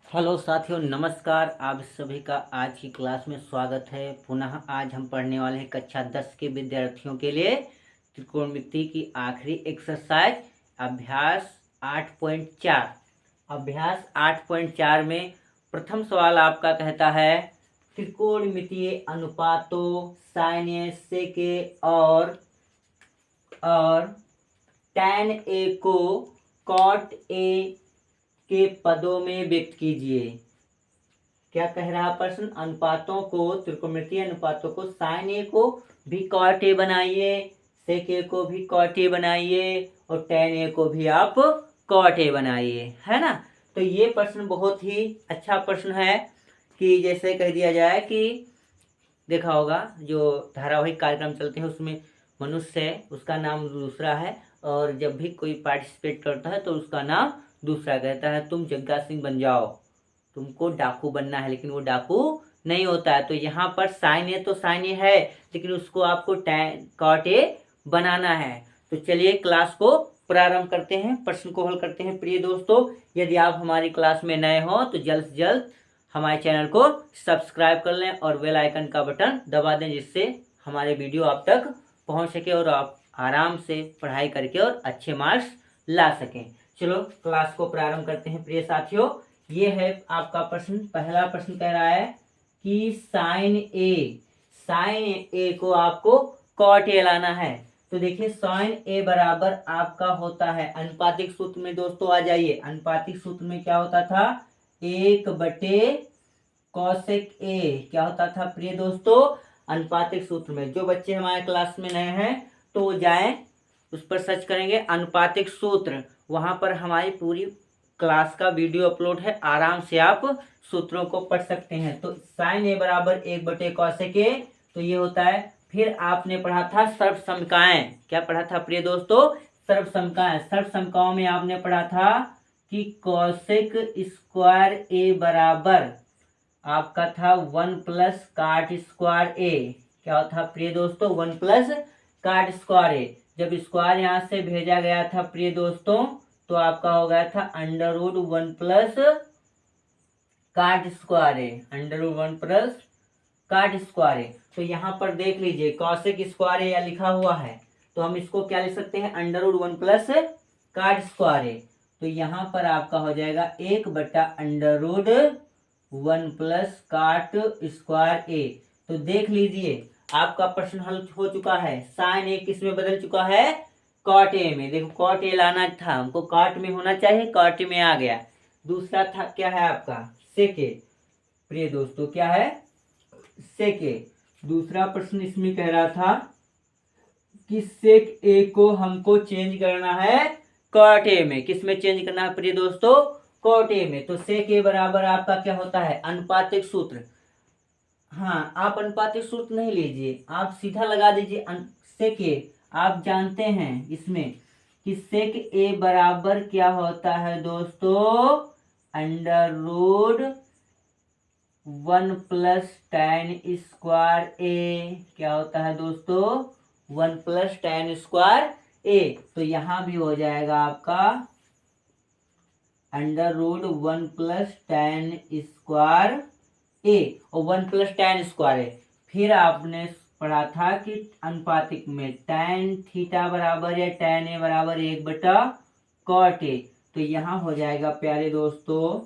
Hello साथियों, नमस्कार। आप सभी का आज की क्लास में स्वागत है। पुनः आज हम पढ़ने वाले हैं कक्षा 10 के विद्यार्थियों के लिए त्रिकोणमिति की आखिरी एक्सरसाइज अभ्यास 8.4। अभ्यास 8.4 में प्रथम सवाल आपका कहता है त्रिकोणमितीय अनुपातों sin A sec A और tan A को cot A के पदों में व्यक्त कीजिए। क्या कह रहा प्रश्न? अनुपातों को, त्रिकोणमितीय अनुपातों को sin A को भी cot A बनाइए, sec A को भी cot A बनाइए और tan A को भी आप cot A बनाइए, है ना। तो ये प्रश्न बहुत ही अच्छा प्रश्न है कि जैसे कह दिया जाए कि देखा होगा जो धारावाहिक कार्यक्रम चलते हैं उसमें मनुष्य है, उसका नाम दूसरा है और जब भी कोई पार्टिसिपेट करता है तो उसका नाम दूसरा कहता है। तुम जग्गा सिंह बन जाओ, तुमको डाकू बनना है, लेकिन वो डाकू नहीं होता है। तो यहाँ पर साइन ए तो साइन ए है, लेकिन उसको आपको कॉट ए बनाना है। तो चलिए क्लास को प्रारंभ करते हैं, प्रश्न को हल करते हैं। प्रिय दोस्तों, यदि आप हमारी क्लास में नए हो तो जल्द से जल्द हमारे चैनल को सब्सक्राइब कर लें और बेल आइकन का बटन दबा दें, जिससे हमारे वीडियो आप तक पहुंच सके और आप आराम से पढ़ाई करके और अच्छे मार्क्स ला सकें। चलो क्लास को प्रारंभ करते हैं। प्रिय साथियों, ये है आपका प्रश्न। पहला प्रश्न कह रहा है कि साइन ए को आपको कॉट ए लाना है। तो देखिए साइन ए बराबर आपका होता है, अनुपातिक सूत्र में दोस्तों आ जाइए। अनुपातिक सूत्र में क्या होता था? 1/cosec ए क्या होता था प्रिय दोस्तों? अनुपातिक सूत्र में जो बच्चे हमारे क्लास में नए हैं तो वो जाएं, उस पर सर्च करेंगे अनुपातिक सूत्र, वहां पर हमारी पूरी क्लास का वीडियो अपलोड है, आराम से आप सूत्रों को पढ़ सकते हैं। तो साइन ए बराबर 1/cosec ए, तो ये होता है। फिर आपने पढ़ा था सर्वसमकाएं। क्या पढ़ा था प्रिय दोस्तों? सर्वसमकाएं। सर्वसमकाओं में आपने पढ़ा था कि कॉसेक स्क्वायर ए बराबर आपका था 1 + काट स्क्वायर ए। क्या था प्रिय दोस्तों? 1 + काट स्क्वायर ए। जब स्क्वायर यहाँ से भेजा गया था प्रिय दोस्तों तो आपका हो गया था √1 + काट स्क्वायर ए, √1 + काट स्क्वायर ए। तो यहाँ पर देख लीजिए कॉसेक स्क्वायर ए लिखा हुआ है, तो हम इसको क्या लिख सकते हैं? √1 + काट स्क्वायर ए। तो यहाँ पर आपका हो जाएगा 1/√1 + काट स्क्वायर ए। तो देख लीजिए आपका प्रश्न हल हो चुका है। साइन ए किस में बदल चुका है? कॉट ए में। देखो कॉट ए लाना था हमको, कॉट में होना चाहिए, कॉट में आ गया। दूसरा था क्या है आपका? सेक ए। प्रिय दोस्तों क्या है? सेक ए। दूसरा प्रश्न इसमें कह रहा था कि सेक ए को हमको चेंज करना है कॉट ए में। किस में चेंज करना है प्रिय दोस्तों? कॉट ए में। तो सेक ए बराबर आपका क्या होता है? अनुपातिक सूत्र। हाँ, आप अनुपातिक सूत्र नहीं लीजिए, आप सीधा लगा दीजिए सेक ए। आप जानते हैं इसमें कि सेक ए बराबर क्या होता है दोस्तों? √1 + tan स्क्वायर ए। क्या होता है दोस्तों? 1 + tan स्क्वायर ए। तो यहां भी हो जाएगा आपका √1 + tan स्क्वायर ए और 1 + tan स्क्वायर ए। फिर आपने पढ़ा था कि अनुपातिक में tan थीटा बराबर या tan ए बराबर 1/cot ए। तो यहाँ हो जाएगा प्यारे दोस्तों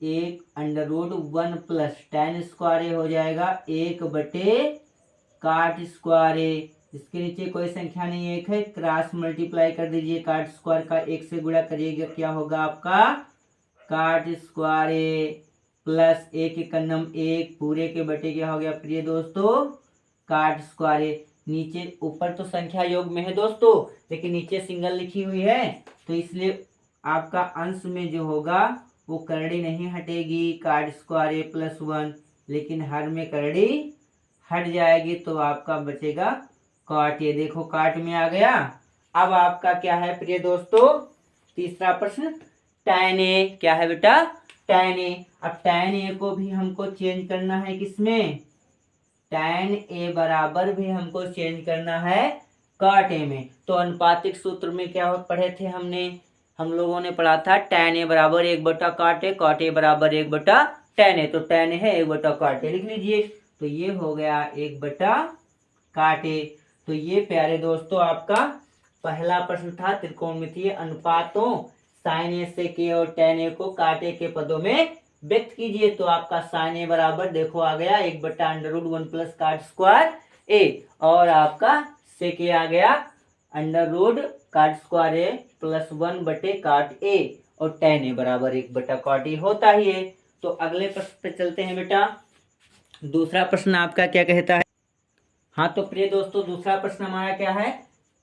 1 √1 + tan स्क्वायर ए हो जाएगा 1/cot स्क्वायर ए। इसके नीचे कोई संख्या नहीं, एक है, क्रॉस मल्टीप्लाई कर दीजिए, काट स्क्वायर का 1 से गुणा करिएगा, क्या होगा आपका? काट स्क्वायर ए प्लस 1 के कन्नम 1 पूरे के बटे क्या हो गया प्रिय दोस्तों? काट स्क्वायर ए। नीचे ऊपर तो संख्या योग में है दोस्तों, लेकिन नीचे सिंगल लिखी हुई है, तो इसलिए आपका अंश में जो होगा वो करड़ी नहीं हटेगी, काट स्क्वायर ए +1, लेकिन हर में करड़ी हट जाएगी, तो आपका बचेगा काट ए। देखो काट में आ गया। अब आपका क्या है प्रिय दोस्तों? तीसरा प्रश्न tan ए। क्या है बेटा? tan ए। अब tan ए को भी हमको चेंज करना है किसमें? tan ए बराबर भी हमको चेंज करना है cot ए में। तो अनुपातिक सूत्र में क्या पढ़े थे हमने हम लोगों ने पढ़ा था tan a बराबर 1/cot a, cot a बराबर 1/tan a। तो tan a है 1/cot a, लिख लीजिए। तो ये हो गया 1/cot a। तो ये प्यारे दोस्तों आपका पहला प्रश्न था, त्रिकोणमितीय अनुपातों sin a sec a और tan a को cot a के पदों में व्यक्त कीजिए। तो आपका sin a बराबर देखो आ गया 1/√1 + cot स्क्वायर a, और आपका sec a आ गया √cot square a + 1/cot a, और tan a बराबर 1/cot a होता ही है। तो अगले प्रश्न पे चलते हैं बेटा। दूसरा प्रश्न आपका क्या कहता है? हाँ तो प्रिय दोस्तों, दूसरा प्रश्न हमारा क्या है?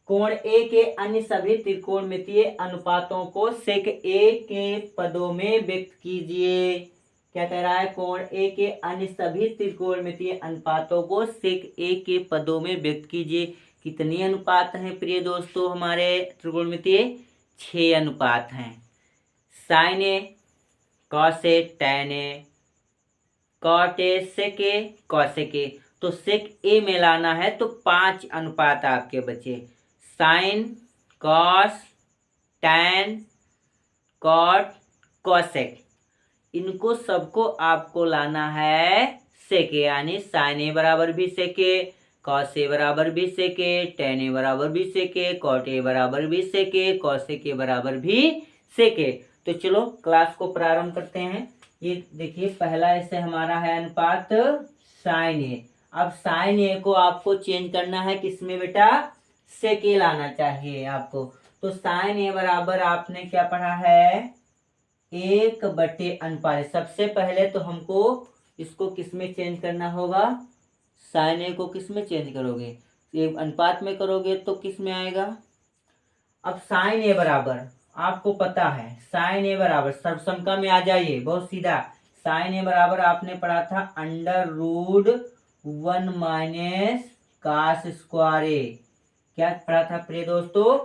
कोण ए के अन्य सभी त्रिकोणमितीय अनुपातों को सेक ए के पदों में व्यक्त कीजिए। क्या कह रहा है? कोण ए के अन्य सभी त्रिकोणमितीय अनुपातों को सेक ए के पदों में व्यक्त कीजिए। कितनी अनुपात हैं प्रिय दोस्तों हमारे त्रिकोणमितीय? 6 अनुपात हैं। Sine A, cos A, tan A, cot A, sec A, cosec A. तो सेक ए में लाना है तो 5 अनुपात आपके बचे। Sine, cos, tan, cot, cosec, इनको सबको आपको लाना है सेक ए, यानी साइन ए बराबर भी सेक ए, कॉस ए बराबर भी सेक ए, टैन ए बराबर भी सेक ए, कॉट ए बराबर भी सेक ए, कॉसेक ए बराबर भी सेक ए। तो चलो क्लास को प्रारंभ करते हैं। ये देखिए पहला ऐसे हमारा है अनुपात साइन ए। अब साइन ए को आपको चेंज करना है किसमें बेटा? सेक ए लाना चाहिए आपको। तो साइन ए बराबर आपने क्या पढ़ा है? 1/, अनुपात। सबसे पहले तो हमको इसको किसमें चेंज करना होगा? साइन ए को किसमें चेंज करोगे? ये अनुपात में करोगे तो किसमें आएगा? अब साइन ए बराबर आपको पता है, साइन ए बराबर सर्वसमका में आ जाइए, बहुत सीधा। साइन ए बराबर आपने पढ़ा था √1 - cos स्क्वायर ए। क्या पढ़ा था प्रिय दोस्तों?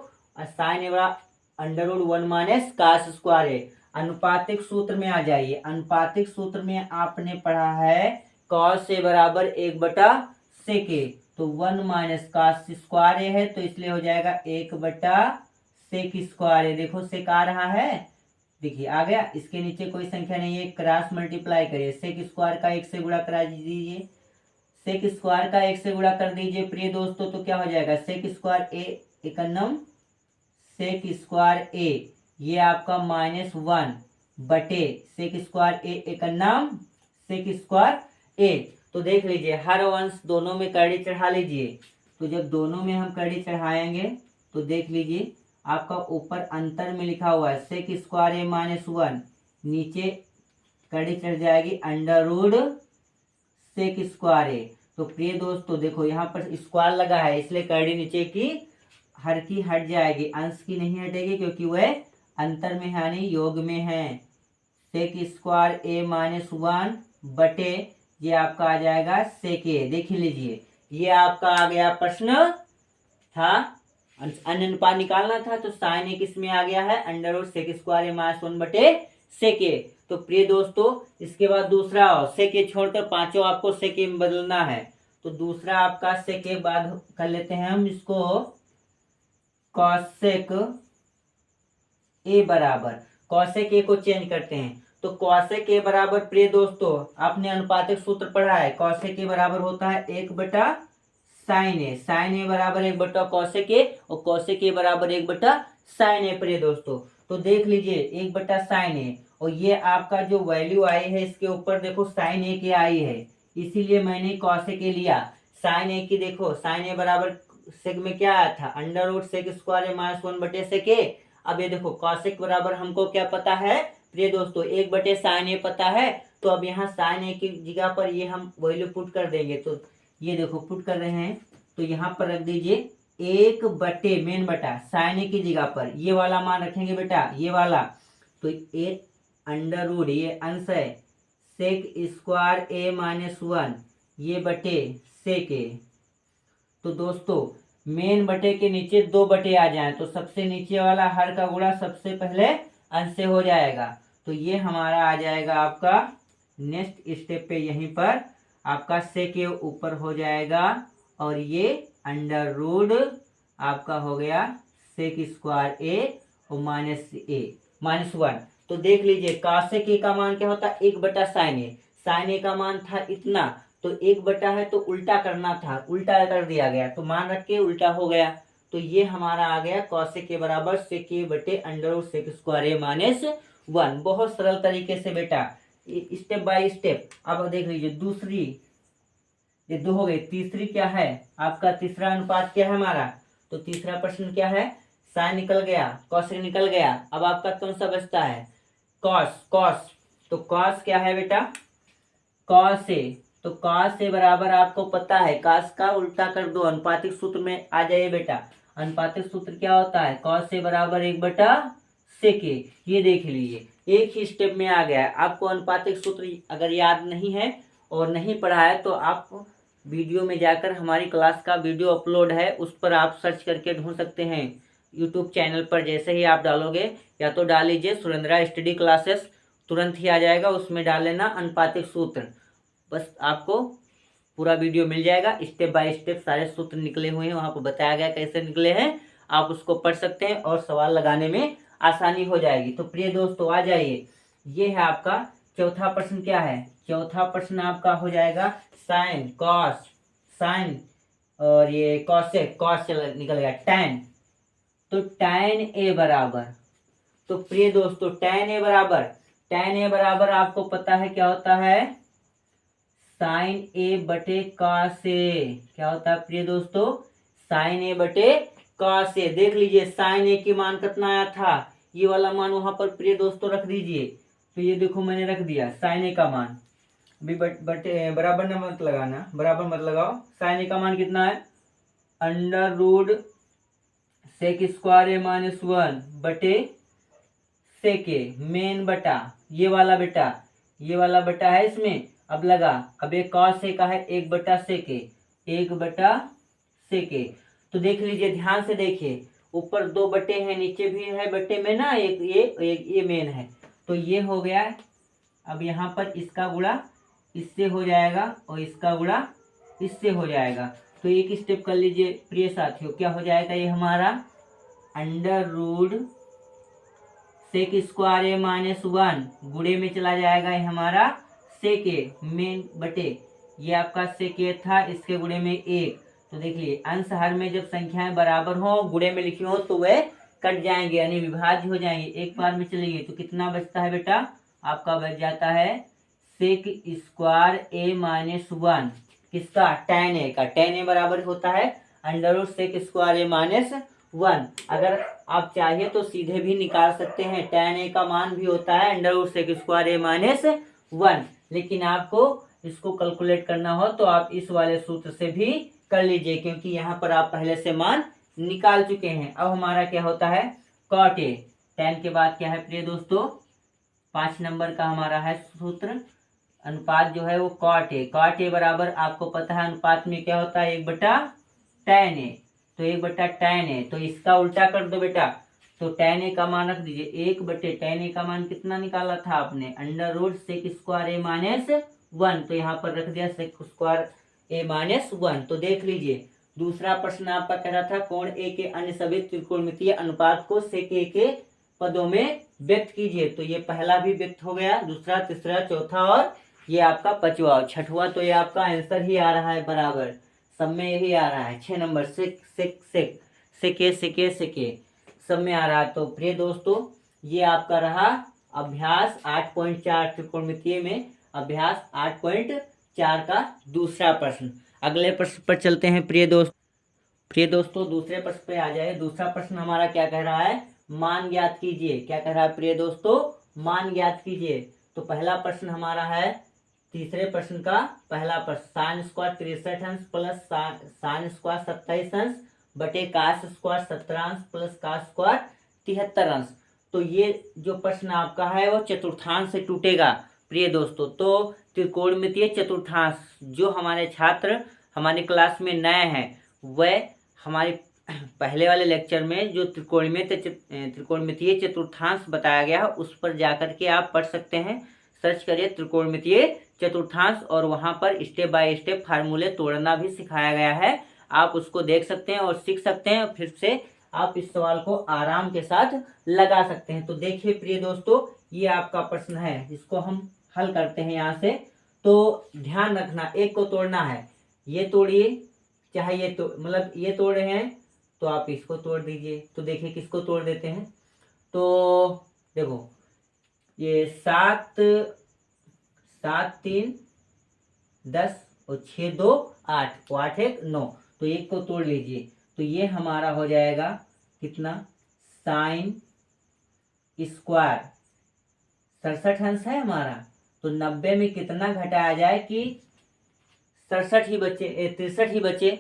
साइन ए बराबर √1 - cos स्क्वायर ए। अनुपातिक सूत्र में आ जाइए। अनुपातिक सूत्र में आपने पढ़ा है cos ए बराबर 1/sec ए। तो 1 - cos स्क्वायर ए है, तो इसलिए हो जाएगा 1/sec स्क्वायर ए। देखो सेक आ रहा है, देखिए आ गया। इसके नीचे कोई संख्या नहीं है, क्रॉस मल्टीप्लाई करिए। सेक स्क्वायर का 1 से गुणा करा दीजिए, सेक स्क्वायर का 1 से गुणा कर दीजिए प्रिय दोस्तों। तो क्या हो जाएगा? सेक स्क्वायर ए एकन्नम सेक स्क्वायर ए, ये आपका -1 बटे सेक स्क्वायर ए एकन्नम सेक स्क्वायर ए। तो देख लीजिए हर अंश दोनों में कड़ी चढ़ा लीजिए। तो जब दोनों में हम कड़ी चढ़ाएंगे तो देख लीजिए आपका ऊपर अंतर में लिखा हुआ है सेक स्क्वायर ए -1, नीचे कड़ी चढ़ जाएगी √सेक स्क्वायर ए। तो प्रिय दोस्तों देखो यहाँ पर स्क्वायर लगा है, इसलिए कड़ी नीचे की हर की हट जाएगी, अंश की नहीं हटेगी, क्योंकि वह अंतर में है यानी योग में है। सेक स्क्वायर ए -1 बटे ये आपका आ जाएगा सेक ए। देख लीजिए ये आपका आ गया प्रश्न था, अन्य अनुपात निकालना था। तो साइन ए किस में आ गया है? √सेक स्क्वायर ए -1 बटे सेक ए। तो प्रिय दोस्तों इसके बाद दूसरा सेक ए छोड़कर पांचों आपको सेक ए में बदलना है। तो दूसरा आपका सेक ए बाद कर लेते हैं हम इसको कॉसेक ए बराबर, कॉसेक ए को चेंज करते हैं। तो कॉसेक ए बराबर प्रिय दोस्तों आपने अनुपातिक सूत्र पढ़ा है, कॉसेक ए बराबर होता है 1/साइन ए। साइन ए बराबर 1/कॉसेक ए, और कॉसेक ए बराबर 1/साइन ए प्रिय दोस्तों। तो देख लीजिए 1/साइन ए, और ये आपका जो वैल्यू आई है इसके ऊपर देखो साइन ए की आई है, इसीलिए मैंने कॉसेक ए लिया। साइन ए की देखो, साइन ए बराबर सेक में क्या आया था? √सेक स्क्वायर ए -1 बटे सेक ए। अब ये देखो कॉसेक बराबर हमको क्या पता है प्रिय दोस्तों? 1/साइन ए पता है। तो अब यहाँ साइन ए की जगह पर ये हम वैल्यू पुट कर देंगे। तो ये देखो पुट कर रहे हैं, तो यहाँ पर रख दीजिए 1 मेन बटा साइन ए की जगह पर ये वाला मान रखेंगे बेटा, ये वाला। तो ये √ ये अंश है सेक स्क्वायर ए -1 ये बटे सेक ए। तो दोस्तों मेन बटे के नीचे 2 बटे आ जाए तो सबसे नीचे वाला हर का गुणा सबसे पहले अंश से हो जाएगा। तो ये हमारा आ जाएगा आपका नेक्स्ट स्टेप पे, यहीं पर आपका सेक ए ऊपर हो जाएगा, और ये √ आपका हो गया सेक स्क्वायर ए, और -1। तो देख लीजिए cos a का मान क्या होता है 1/sin a। sin a का मान था इतना, तो 1 है तो उल्टा करना था, उल्टा कर दिया गया तो मान रख के उल्टा हो गया। तो ये हमारा आ गया cos a के बराबर sec a बटे √sec²a-1। बहुत सरल तरीके से बेटा, स्टेप बाय स्टेप। अब देख लीजिए दूसरी, ये 2 हो गई। तीसरी क्या है आपका, तीसरा अनुपात क्या है हमारा, तो तीसरा प्रश्न क्या है, साइन निकल गया, कॉस निकल गया। अब आपका कौन सा बचता है, कॉस। तो कॉस क्या है बेटा, कॉस ए। तो कॉस ए बराबर आपको पता है, कॉस का उल्टा कर दो, अनुपातिक सूत्र में आ जाइए बेटा। अनुपातिक सूत्र क्या होता है, कॉस ए बराबर 1/sec a। ये देख लीजिए एक ही स्टेप में आ गया। आपको अनुपातिक सूत्र अगर याद नहीं है और नहीं पढ़ा है तो आप वीडियो में जाकर, हमारी क्लास का वीडियो अपलोड है उस पर आप सर्च करके ढूंढ सकते हैं यूट्यूब चैनल पर। जैसे ही आप डालोगे, या तो डाल लीजिए सुरेंद्रा स्टडी क्लासेस, तुरंत ही आ जाएगा, उसमें डाल लेना अनुपातिक सूत्र, बस आपको पूरा वीडियो मिल जाएगा। स्टेप बाय स्टेप सारे सूत्र निकले हुए हैं, वहां पर बताया गया कैसे निकले हैं। आप उसको पढ़ सकते हैं और सवाल लगाने में आसानी हो जाएगी। तो प्रिय दोस्तों आ जाइए, ये है आपका चौथा प्रश्न। क्या है चौथा प्रश्न आपका हो जाएगा साइन, कॉस, साइन और ये कॉसेक, कॉस निकल गया, टैन। तो टैन ए बराबर, तो प्रिय दोस्तों टैन ए बराबर आपको पता है क्या होता है, साइन ए बटे कॉस ए। क्या होता है प्रिय दोस्तों, साइन ए बटे कॉस ए। देख लीजिए साइन ए की मान कितना आया था, ये वाला मान वहां पर प्रिय दोस्तों रख दीजिए। तो ये देखो मैंने रख दिया साइन ए का मान। अभी बटे बराबर न मत लगाना, बराबर मत लगाओ। साइन ए का मान कितना है, √sec²a-1 बटे सेक ए, मेन बटा ये वाला बेटा, ये वाला बटा है इसमें। अब लगा, अब एक कॉस ए का है 1/sec a, 1/sec a। तो देख लीजिए ध्यान से देखिए, ऊपर 2 बटे हैं, नीचे भी है बटे में ना, एक ये मेन है। तो ये हो गया। अब यहाँ पर इसका गुणा इससे हो जाएगा और इसका गुणा इससे हो जाएगा। तो एक स्टेप कर लीजिए प्रिय साथियों, क्या हो जाएगा ये हमारा √sec²a-1 गुणे में चला जाएगा ये हमारा सेक ए, मेन बटे ये आपका सेक ए था, इसके गुणे में 1। तो देखिए अंश हर में जब संख्याएं बराबर हो, गुणे में लिखी हो, तो वह कट जाएंगे यानी विभाज्य हो जाएंगे, एक बार में चलेंगे। तो कितना बचता है बेटा, आपका बच जाता है sec²a-1, किसका, टैन ए का। टैन ए बराबर होता है √sec²a-1। अगर आप चाहिए तो सीधे भी निकाल सकते हैं, टैन ए का मान भी होता है √sec²a-1। लेकिन आपको इसको कैलकुलेट करना हो तो आप इस वाले सूत्र से भी कर लीजिए, क्योंकि यहाँ पर आप पहले से मान निकाल चुके हैं। अब हमारा क्या होता है, कॉट ए। टैन के बाद क्या है प्रिय दोस्तों, 5 नंबर का हमारा है सूत्र, अनुपात जो है वो कॉट ए। कॉट ए बराबर आपको पता है अनुपात में क्या होता है, 1/tan ए। तो 1/tan ए, तो इसका उल्टा कर दो बेटा। तो tan ए का मान रख दीजिए, 1/tan ए का मान कितना निकाला था आपने, √sec²a-1। तो यहाँ पर रख दिया sec²a-1। तो देख लीजिए दूसरा प्रश्न आपका कह रहा था, कोण ए के अन्य सभी त्रिकोणमितीय अनुपात को सेक ए के पदों में व्यक्त कीजिए। तो ये पहला भी व्यक्त हो गया, दूसरा, तीसरा, चौथा और ये आपका 5वां और 6वां। तो ये आपका आंसर ही आ रहा है बराबर, सब में यही आ रहा है 6 नंबर, सेक सेक सेक सेके सेके सेके सब में आ रहा है। तो प्रिय दोस्तों ये आपका रहा अभ्यास 8.4 त्रिकोणमितीय में, अभ्यास 8.4 का दूसरा प्रश्न। अगले प्रश्न पर चलते हैं प्रिय दोस्तों दूसरे प्रश्न पे आ जाए। दूसरा प्रश्न हमारा क्या कह रहा है, मान ज्ञात कीजिए। क्या कह रहा है प्रिय दोस्तों, मान ज्ञात कीजिए। तो पहला प्रश्न हमारा है, तीसरे प्रश्न का पहला प्रश्न, साइन स्क्वायर 63 अंश प्लस साइन स्क्वायर 27 अंश बटे कास स्क्वायर 17 अंश प्लस कास स्क्वायर 73 अंश। तो ये जो प्रश्न आपका है वो चतुर्थांश से टूटेगा प्रिय दोस्तों। तो त्रिकोणमितीय चतुर्थांश, जो हमारे छात्र हमारी क्लास में नए हैं, वह हमारे पहले वाले लेक्चर में जो त्रिकोणमितीय चतुर्थांश बताया गया है उस पर जाकर के आप पढ़ सकते हैं। सर्च करिए त्रिकोणमितीय चतुर्थांश और वहां पर स्टेप बाय स्टेप फार्मूले तोड़ना भी सिखाया गया है। आप उसको देख सकते हैं और सीख सकते हैं, फिर से आप इस सवाल को आराम के साथ लगा सकते हैं। तो देखिए प्रिय दोस्तों, ये आपका प्रश्न है, इसको हम हल करते हैं यहाँ से। तो ध्यान रखना, एक को तोड़ना है, ये तोड़िए, चाहे ये तो मतलब ये तोड़ रहे हैं तो आप इसको तोड़ दीजिए। तो देखिए किसको तोड़ देते हैं। तो देखो ये 7 7 3 10 और 6 2 8 और 8 1 9, तो एक को तोड़ लीजिए। तो ये हमारा हो जाएगा कितना, साइन स्क्वायर 67 अंश है हमारा। तो 90 में कितना घटाया जाए कि 67 ही बचे, 63 ही बचे,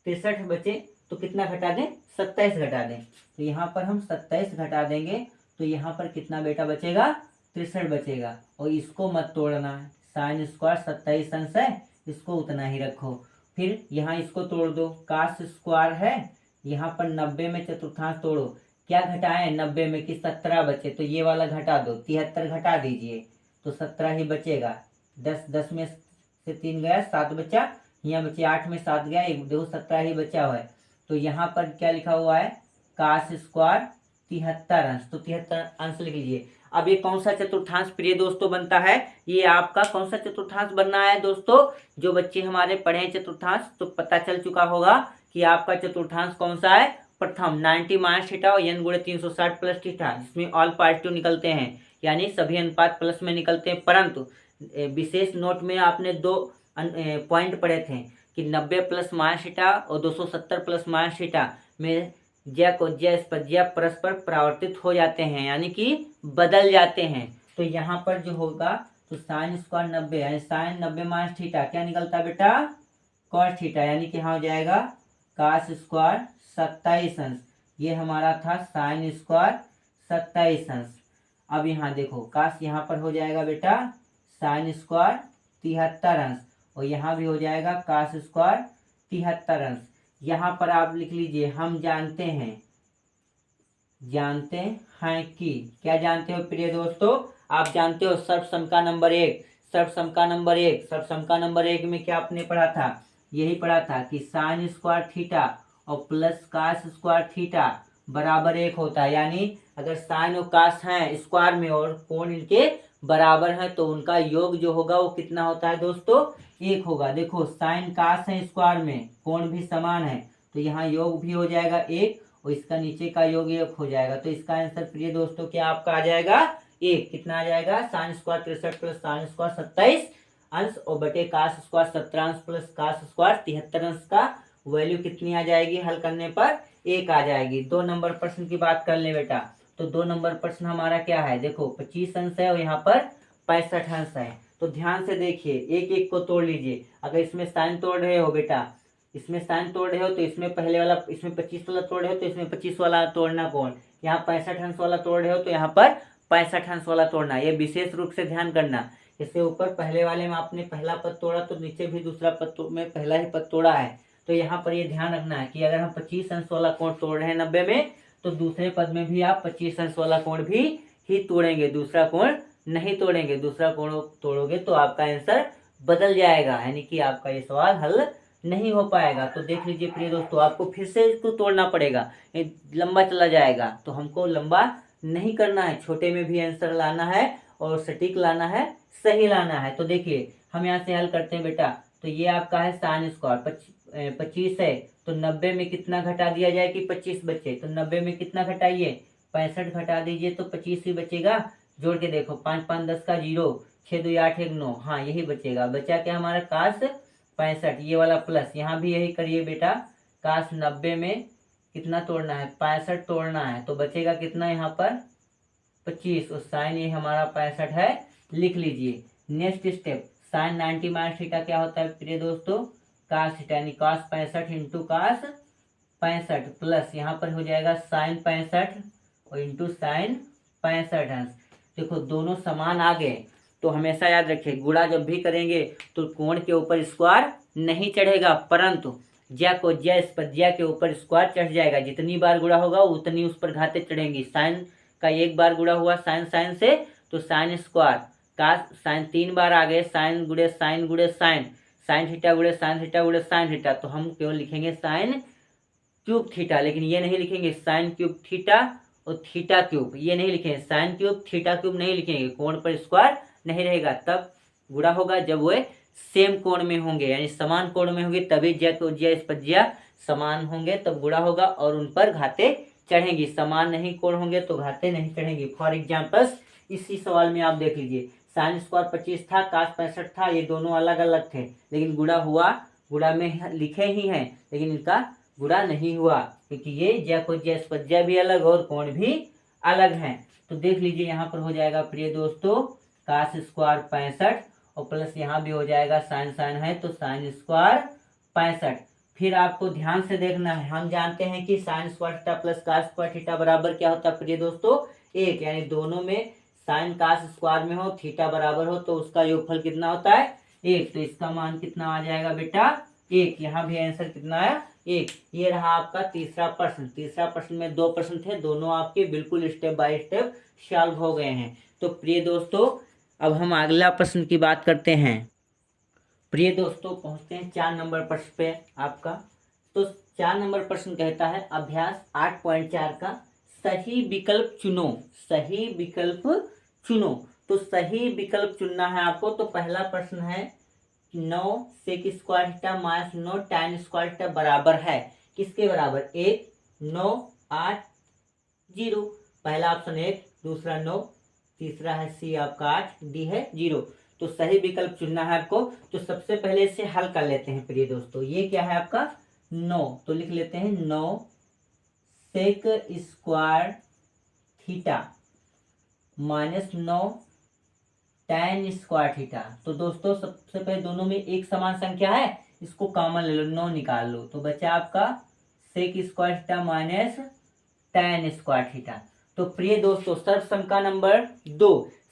63 बचे, तो कितना घटा दें, 27 घटा दें। तो यहाँ पर हम 27 घटा देंगे, तो यहाँ पर कितना बेटा बचेगा, 63 बचेगा। और इसको मत तोड़ना है, साइन स्क्वायर 27 अंश है, इसको उतना ही रखो। फिर यहाँ इसको तोड़ दो, कास स्क्वायर है, यहाँ पर 90 में चतुर्थांश तोड़ो, क्या घटाएं 90 में कि 17 बचे, तो ये वाला घटा दो, 73 घटा दीजिए, तो 17 ही बचेगा। 10 में से 3 गया, 7 बचा, यहाँ बचे 8 में 7 गया, एक दो 17 ही बचा हुआ है। तो यहाँ पर क्या लिखा हुआ है, कास स्क्वायर 73 अंश, तो 73 अंश लिख लीजिए। अब ये कौन सा चतुर्थांश प्रिय दोस्तों बनता है, ये आपका कौन सा चतुर्थांश बनना है दोस्तों। जो बच्चे हमारे पढ़े हैं चतुर्थांश, तो पता चल चुका होगा कि आपका चतुर्थांश कौन सा है, प्रथम 90 माइनस थीटा और n गुणे 360 प्लस थीटा, जिसमें ऑल पॉजिटिव निकलते हैं, यानी सभी अनुपात प्लस में निकलते हैं। परंतु विशेष नोट में आपने 2 पॉइंट पढ़े थे कि 90 प्लस माइनस थीटा और 270 प्लस माइनस थीटा में जय को जय स्पर्जय परस्पर परावर्तित हो जाते हैं, यानी कि बदल जाते हैं। तो यहाँ पर जो होगा, तो साइन स्क्वायर 90 यानी साइन 90 माइनस थीटा क्या निकलता है बेटा, कॉस थीटा, यानी कि यहाँ हो जाएगा कास स्क्वायर 27 अंश। ये हमारा था साइन स्क्वायर 27 अंश। अब यहाँ देखो कास यहाँ पर हो जाएगा बेटा साइन स्क्वायर 73 अंश, और यहाँ भी हो जाएगा कास स्क्वायर 73 अंश। यहाँ पर आप लिख लीजिए, हम जानते हैं कि, क्या जानते हो प्रिय दोस्तों, आप जानते हो सर्वसमका नंबर 1, सर्वसमका नंबर 1 में क्या आपने पढ़ा था, यही पढ़ा था कि साइन स्क्वायर थीटा और प्लस कास स्क्वायर थीटा बराबर 1 होता है। यानी अगर साइन और कास हैं स्क्वायर में और कोण इनके बराबर है, तो उनका योग जो होगा वो कितना होता है दोस्तों, 1 होगा। देखो साइन कास है स्क्वायर में, कोण भी समान है, तो यहाँ योग भी हो जाएगा 1 और इसका नीचे का योग 1 हो जाएगा। तो इसका आंसर प्रिय दोस्तों क्या आपका आ जाएगा 1। कितना आ जाएगा, sine square 63 plus sine square 27 अंश और बटे कास स्क्वायर 17 अंश प्लस कास स्क्वायर 73 अंश का वैल्यू कितनी आ जाएगी, हल करने पर 1 आ जाएगी। 2 नंबर प्रश्न की बात कर ले बेटा। तो 2 नंबर प्रश्न हमारा क्या है, देखो 25 अंश है और यहाँ पर 65 अंश है। तो ध्यान से देखिए, एक एक को तोड़ लीजिए। अगर इसमें साइन तोड़ रहे हो बेटा, इसमें साइन तोड़ रहे हो तो इसमें पहले वाला, इसमें 25 वाला तोड़ रहे हो तो इसमें 25 वाला तोड़ना कौन, यहाँ 65 अंश वाला तोड़ रहे हो तो यहाँ पर 65 अंश वाला तोड़ना। ये विशेष रूप से ध्यान करना। इससे ऊपर पहले वाले में आपने पहला पद तोड़ा तो नीचे भी दूसरा पद में पहला ही पद तोड़ा है। तो यहाँ पर ये ध्यान रखना है कि अगर हम 25 अंश वाला कोण तोड़ रहे हैं 90 में, तो दूसरे पद में भी आप 25 अंश वाला कोण भी ही तोड़ेंगे, दूसरा कोण नहीं तोड़ेंगे। दूसरा कोण तोड़ोगे तो आपका आंसर बदल जाएगा, यानी कि आपका ये सवाल हल नहीं हो पाएगा। तो देख लीजिए प्रिय दोस्तों, आपको फिर से इसको तोड़ना पड़ेगा, ये लंबा चला जाएगा। तो हमको लंबा नहीं करना है, छोटे में भी आंसर लाना है और सटीक लाना है, सही लाना है। तो देखिए हम यहाँ से हल करते हैं बेटा। तो ये आपका है साइन स्क्वायर 25 है, तो 90 में कितना घटा दिया जाए कि 25 बचे, तो 90 में कितना घटाइए, 65 घटा दीजिए तो 25 ही बचेगा। जोड़ के देखो 5 5 10 का 0, 6 2 8 1 9, हाँ यही बचेगा। बचा क्या हमारा कास 65, ये वाला प्लस, यहाँ भी यही करिए बेटा। कास 90 में कितना तोड़ना है, 65 तोड़ना है, तो बचेगा कितना यहाँ पर 25, और साइन ये हमारा 65 है, लिख लीजिए। Next step, sine 90 minus theta क्या होता है प्रिय दोस्तों, कास थीटा, यानी कास 65 इंटू कास 65 प्लस यहाँ पर हो जाएगा साइन 65 और इंटू साइन 65 अंश। देखो दोनों समान आ गए, तो हमेशा याद रखिए गुणा जब भी करेंगे तो कोण के ऊपर स्क्वायर नहीं चढ़ेगा, परंतु ज्या को ज्या स्पर्जया के ऊपर स्क्वायर चढ़ जाएगा। जितनी बार गुणा होगा उतनी उस पर घातें चढ़ेंगी। साइन का एक बार गुणा हुआ साइन साइन से, तो साइन स्क्वायर का साइन 3 बार आ गए, साइन गुड़े साइन, साइन थीटा गुड़े साइन थीटा गुड़े साइन थीटा, तो हम केवल लिखेंगे साइन क्यूब थीटा, लेकिन ये नहीं लिखेंगे साइन क्यूब थीटा और थीटा क्यूब, ये नहीं लिखेंगे, साइन क्यूब थीटा क्यूब नहीं लिखेंगे, कोण पर स्क्वायर नहीं रहेगा। तब गुणा होगा जब वो सेम कोण में होंगे, यानी समान कोण में होंगे, तभी ज्या को ज्या स्पज्या समान होंगे तब गुणा होगा और उन पर घाते चढ़ेंगी। समान नहीं कोण होंगे तो घाते नहीं चढ़ेंगी। फॉर एग्जाम्पल इसी सवाल में आप देख लीजिए, साइन स्क्वायर 25 था, कास 65 था, ये दोनों अलग अलग थे, लेकिन गुणा हुआ, गुणा में लिखे ही हैं लेकिन इनका गुणा नहीं हुआ, क्योंकि ये ज्या को ज्या स्पज्या भी अलग और कोण भी अलग हैं। तो देख लीजिए यहाँ पर हो जाएगा प्रिय दोस्तों कास स्क्वायर 65 और प्लस यहाँ भी हो जाएगा साइन साइन है तो साइन स्क्वायर 65। फिर आपको ध्यान से देखना है, हम जानते हैं कि sine square theta plus cos square theta बराबर क्या होता है प्रिय दोस्तों, एक, यानी दोनों में साइन कास स्क्वायर में हो, थीटा बराबर हो तो उसका योगफल कितना होता है, एक। तो इसका मान कितना आ जाएगा बेटा, एक। यहाँ भी आंसर कितना आया, एक। ये रहा आपका तीसरा प्रश्न। तीसरा प्रश्न में 2 प्रश्न थे, दोनों आपके बिल्कुल स्टेप बाय स्टेप सॉल्व हो गए हैं। तो प्रिय दोस्तों अब हम अगला प्रश्न की बात करते हैं। प्रिय दोस्तों पहुंचते हैं 4 नंबर प्रश्न पे आपका। तो 4 नंबर प्रश्न कहता है अभ्यास 8.4 का सही विकल्प चुनो। सही विकल्प चुनो, तो सही विकल्प चुनना है आपको। तो पहला प्रश्न है 9 sec square theta minus 9 tan square theta बराबर है किसके बराबर, 1 9 8 0। पहला ऑप्शन 1, दूसरा 9, तीसरा है सी आपका 8, डी है 0। तो सही विकल्प चुनना है आपको। तो सबसे पहले इसे हल कर लेते हैं प्रिय दोस्तों। ये क्या है आपका 9, तो लिख लेते हैं 9 sec square theta minus 9 tan square theta. तो दोस्तों सबसे पहले दोनों में एक समान संख्या है, इसको कॉमन ले लो, 9 निकाल लो, तो बचा आपका sec square theta minus tan square theta. तो प्रिय दोस्तों सर्वसंख्या नंबर 2,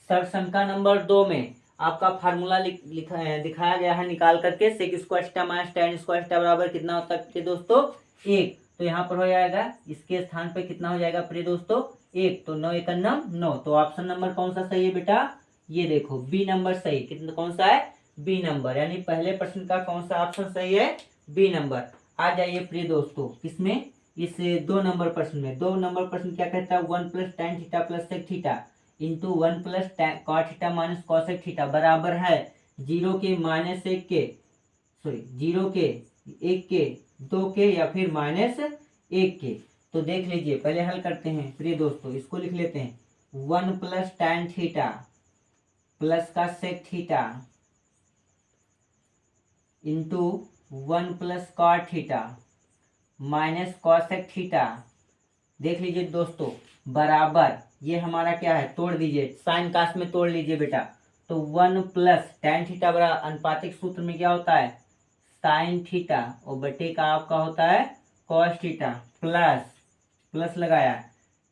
सर्वसंख्या नंबर 2 में आपका फार्मूला दिखाया गया है निकाल करके, sec square theta minus tan square theta बराबर कितना होता है प्रिय दोस्तों, 1। तो यहाँ पर हो जाएगा, इसके स्थान पे कितना हो जाएगा प्रिय दोस्तों, 1। तो 9 1 9। तो ऑप्शन नंबर कौन सा सही है बेटा, ये देखो बी नंबर सही। कितना कौन सा है, बी नंबर, यानी पहले प्रश्न का कौन सा ऑप्शन सही है, बी नंबर। आ जाइए प्रिय दोस्तों किसमें, इस 2 नंबर प्रश्न में। 2 नंबर प्रश्न क्या कहता है, 1 plus tan theta plus sec theta into 1 plus cot theta minus cosec theta बराबर है 0 के माइनस 1 के, सॉरी 0 के 1 के 2 के या फिर माइनस 1 के। तो देख लीजिए पहले हल करते हैं प्रिय दोस्तों, इसको लिख लेते हैं 1 प्लस tan थीटा प्लस का sec theta into 1 plus cot theta minus cosec theta. देख लीजिए दोस्तों बराबर, ये हमारा क्या है, तोड़ दीजिए, साइन कास में तोड़ लीजिए बेटा। तो 1 प्लस tan थीटा बराबर अनुपातिक सूत्र में क्या होता है, साइन थीटा और बटे का आपका होता है कॉस थीटा प्लस, प्लस लगाया,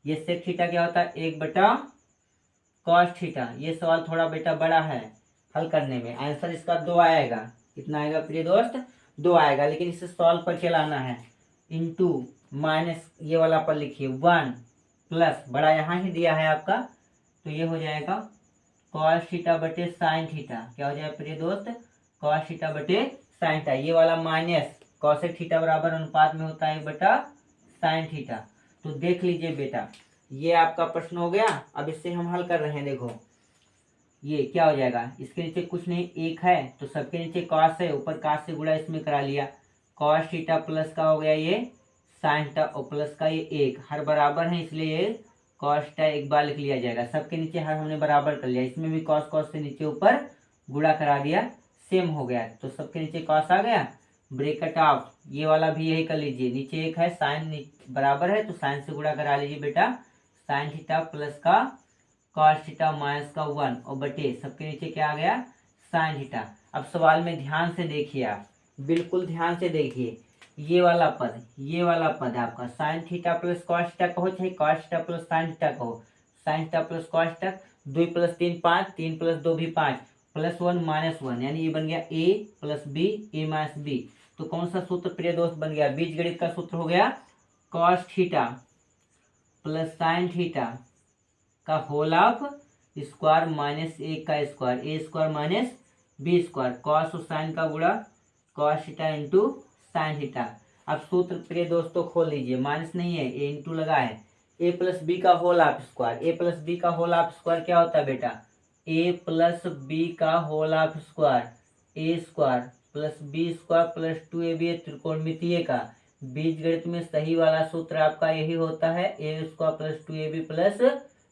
ये सेक थीटा क्या होता है 1 बटा कॉस थीटा। ये सवाल थोड़ा बेटा बड़ा है हल करने में, आंसर इसका 2 आएगा। कितना आएगा प्रिय दोस्त, 2 आएगा, लेकिन इसे सॉल्व पर चलाना है। इंटू माइनस ये वाला पर लिखिए 1 प्लस, बड़ा यहाँ ही दिया है आपका, तो ये हो जाएगा कॉस थीटा बटे साइन थीटा। क्या हो जाएगा प्रिय दोस्त, कॉस थीटा बटे साइन थीटा। ये वाला माइनस कॉसेक थीटा बराबर अनुपात में होता है बटा साइन थीटा। तो देख लीजिए बेटा ये आपका प्रश्न हो गया। अब इससे हम हल कर रहे हैं, देखो ये क्या हो जाएगा, इसके नीचे कुछ नहीं 1 है तो सबके नीचे कॉस है, ऊपर कॉस से गुणा इसमें करा लिया, कॉस थीटा प्लस का हो गया ये साइन थीटा और प्लस का ये 1, हर बराबर है इसलिए ये कॉस थीटा एक बार लिख लिया जाएगा। सबके नीचे हर हमने बराबर कर लिया, इसमें भी कॉस कॉस से नीचे ऊपर गुणा करा दिया, सेम हो गया। तो सबके नीचे कॉस आ गया, ब्रेकेट ऑफ, ये वाला भी यही कर लीजिए, नीचे 1 है, साइन बराबर है तो साइन से गुणा करा लीजिए बेटा, साइन थीटा प्लस का कॉस थीटा माइनस का 1 और बटे सबके नीचे क्या आ गया साइन थीटा। अब सवाल में ध्यान से देखिए, आप बिल्कुल ध्यान से देखिए, ये वाला पद, ये वाला पद आपका sine theta plus cos theta कहो चाहे cos theta plus sine theta कहो, sine theta plus cos theta 2 plus 3 5, 3 plus 2 भी 5, प्लस 1 माइनस 1, यानी ये बन गया a plus B A minus B. तो कौन सा सूत्र प्रिय दोस्त बन गया, बीजगणित का सूत्र हो गया cos theta plus sine theta का होल ऑफ स्क्वायर माइनस 1 का square, A square minus B square, cos और साइन का गुणा cos theta into sine theta. अब सूत्र प्रिय दोस्तों खोल लीजिए, माइनस नहीं है, ए इंटू लगा है, ए प्लस बी का whole of square. A plus B का होल ऑफ स्क्वायर क्या होता है बेटा, ए प्लस बी का whole of square, A square plus B square plus 2ab त्रिकोणमितीय का बीजगणित में सही वाला सूत्र आपका यही होता है, A square plus 2ab plus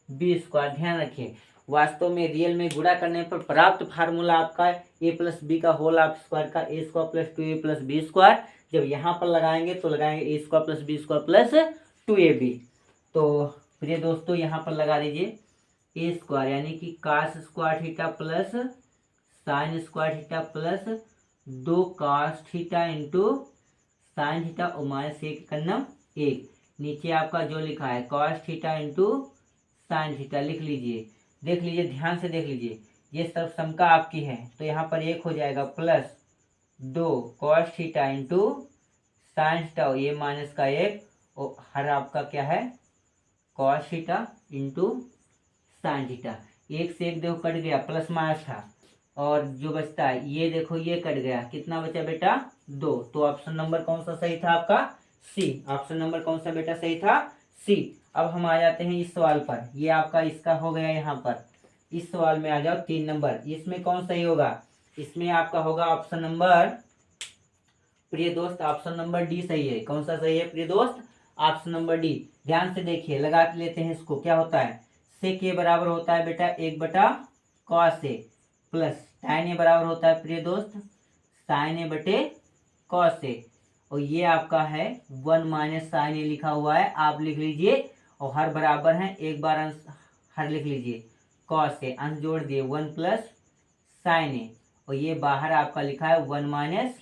B square. ध्यान रखिए, वास्तव में रियल में गुणा करने पर प्राप्त फार्मूला आपका ए प्लस बी का होल ऑफ स्क्वायर का A square plus 2ab plus B square. जब यहाँ पर लगाएंगे तो लगाएंगे A square plus B square plus 2ab। तो प्रिय दोस्तों यहाँ पर लगा दीजिए ए स्क्वायर यानी कि cos square theta plus sine square theta plus 2 cos theta into sine theta और माइनस 1 कन्नम 1। नीचे आपका जो लिखा है cos theta into sine theta लिख लीजिए। देख लीजिए, ध्यान से देख लीजिए, ये सब समका आपकी है तो यहाँ पर 1 हो जाएगा plus 2 cos theta into sine theta, ये माइनस का 1 और हर आपका क्या है cos theta into sine theta. 1 से 1 देखो कट गया, प्लस माइनस था, और जो बचता है ये देखो ये कट गया, कितना बचा बेटा 2। तो ऑप्शन नंबर कौन सा सही था आपका, सी। ऑप्शन नंबर कौन सा बेटा सही था, सी। अब हम आ जाते हैं इस सवाल पर, ये आपका इसका हो गया यहाँ पर। इस सवाल में आ जाओ 3 नंबर, इसमें कौन सही होगा, इसमें आपका होगा ऑप्शन नंबर प्रिय दोस्त, ऑप्शन नंबर डी सही है। कौन सा सही है प्रिय दोस्त, ऑप्शन नंबर डी। ध्यान से देखिए, लगा लेते हैं इसको, क्या होता है सेक ए बराबर होता है बेटा 1/cos ए प्लस साइन ए बराबर होता है प्रिय दोस्त साइन ए बटे कॉस ए, और ये आपका है 1 माइनस साइन ए लिखा हुआ है, आप लिख लीजिए, और हर बराबर है, एक बार अंश हर लिख लीजिए, कॉस ए अंश जोड़ दिए 1 प्लस साइन ए, और ये बाहर आपका लिखा है 1 माइनस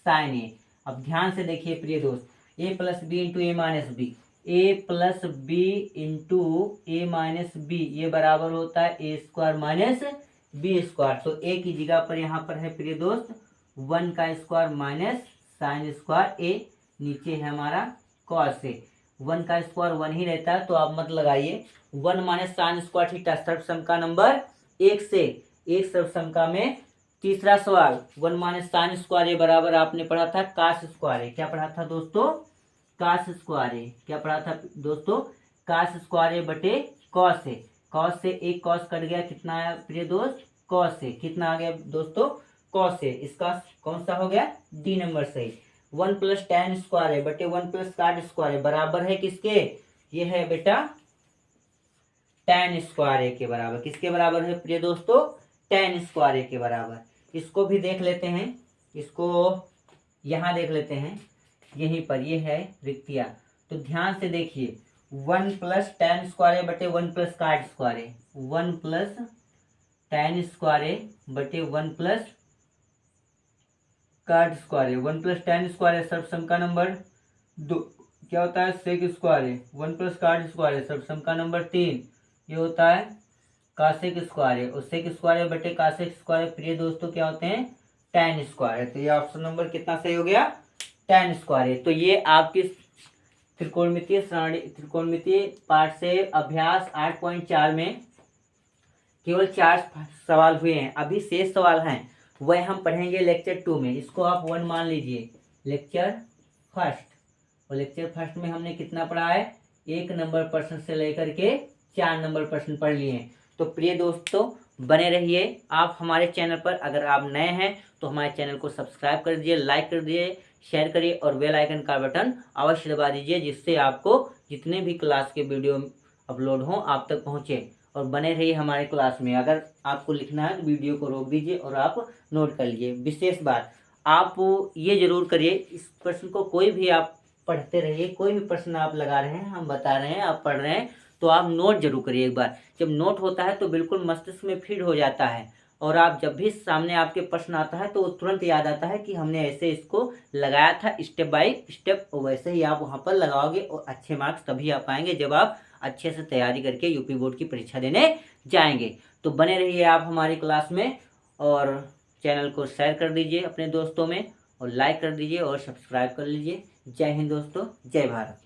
साइन ए। अब ध्यान से देखिए प्रिय दोस्त, ए प्लस बी इंटू ए माइनस बी, ए प्लस बी इंटू ए माइनस बी, ये बराबर होता है A square minus B square. तो ए की जगह पर यहाँ पर है प्रिय दोस्त 1 का स्क्वायर माइनस साइन स्क्वायर ए, नीचे है हमारा कॉस ए। 1 का स्क्वायर 1 ही रहता है तो आप मत लगाइए, 1 माइनस साइन स्क्वायर थीटा सर्वसमका नंबर 1 से 1 सर्वसमका में तीसरा सवाल 1 माइनस साइन स्क्वायर ए बराबर आपने पढ़ा था कास स्क्वायर ए। क्या पढ़ा था दोस्तों, कास स्क्वायर ए। क्या पढ़ा था दोस्तों, कास स्क्वायर ए बटे कॉस ए। कॉस से एक कॉस कट गया, कितना आया प्रिय दोस्त कॉस ए, कितना आ गया दोस्तों कॉस ए। इसका कौन सा हो गया, डी नंबर सही। 1 प्लस tan स्क्वायर है बटे 1 प्लस cot स्क्वायर है बराबर है किसके, ये है बेटा tan स्क्वायर ए के बराबर। किसके बराबर है प्रिय दोस्तों, tan स्क्वायर ए के बराबर। इसको भी देख लेते हैं, इसको यहाँ देख लेते हैं, यहीं पर ये है रिक्तिया। तो ध्यान से देखिए 1 प्लस tan स्क्वायर ए बटे 1 प्लस cot स्क्वायर है, 1 प्लस tan स्क्वायर ए बटे 1 प्लस cot स्क्वायर है, 1 प्लस tan स्क्वायर है सर्वसमका नंबर 2, क्या होता है सेक स्क्वायर है, 1 प्लस cot स्क्वायर है सर्वसमका नंबर 3, ये होता है कासेक स्क्वायर है, और सेक स्क्वायर है बटे कासेक स्क्वायर प्रिय दोस्तों क्या होते हैं tan स्क्वायर है। तो ये ऑप्शन नंबर कितना सही हो गया, tan स्क्वायर है। तो ये आपकी त्रिकोणमितीय पाठ से अभ्यास 8.4 में केवल 4 सवाल हुए हैं, अभी शेष सवाल हैं वह हम पढ़ेंगे लेक्चर 2 में। इसको आप 1 मान लीजिए, लेक्चर फर्स्ट। और लेक्चर फर्स्ट में हमने कितना पढ़ा है, 1 नंबर प्रश्न से लेकर के 4 नंबर प्रश्न पढ़ लिए हैं। तो प्रिय दोस्तों बने रहिए आप हमारे चैनल पर। अगर आप नए हैं तो हमारे चैनल को सब्सक्राइब कर दीजिए, लाइक कर दीजिए, शेयर करिए और बेल आइकन का बटन अवश्य दबा दीजिए, जिससे आपको जितने भी क्लास के वीडियो अपलोड हों आप तक पहुँचे। और बने रहिए हमारे क्लास में। अगर आपको लिखना है तो वीडियो को रोक दीजिए और आप नोट कर लीजिए। विशेष बात आप ये जरूर करिए, इस प्रश्न को कोई भी आप पढ़ते रहिए, कोई भी प्रश्न आप लगा रहे हैं, हम बता रहे हैं, आप पढ़ रहे हैं, तो आप नोट जरूर करिए। एक बार जब नोट होता है तो बिल्कुल मस्तिष्क में फीड हो जाता है, और आप जब भी सामने आपके प्रश्न आता है तो तुरंत याद आता है कि हमने ऐसे इसको लगाया था स्टेप बाय स्टेप, वैसे ही आप वहाँ पर लगाओगे और अच्छे मार्क्स तभी आ पाएंगे जब आप अच्छे से तैयारी करके यूपी बोर्ड की परीक्षा देने जाएंगे। तो बने रहिए आप हमारी क्लास में, और चैनल को शेयर कर दीजिए अपने दोस्तों में, और लाइक कर दीजिए और सब्सक्राइब कर लीजिए। जय हिंद दोस्तों, जय भारत।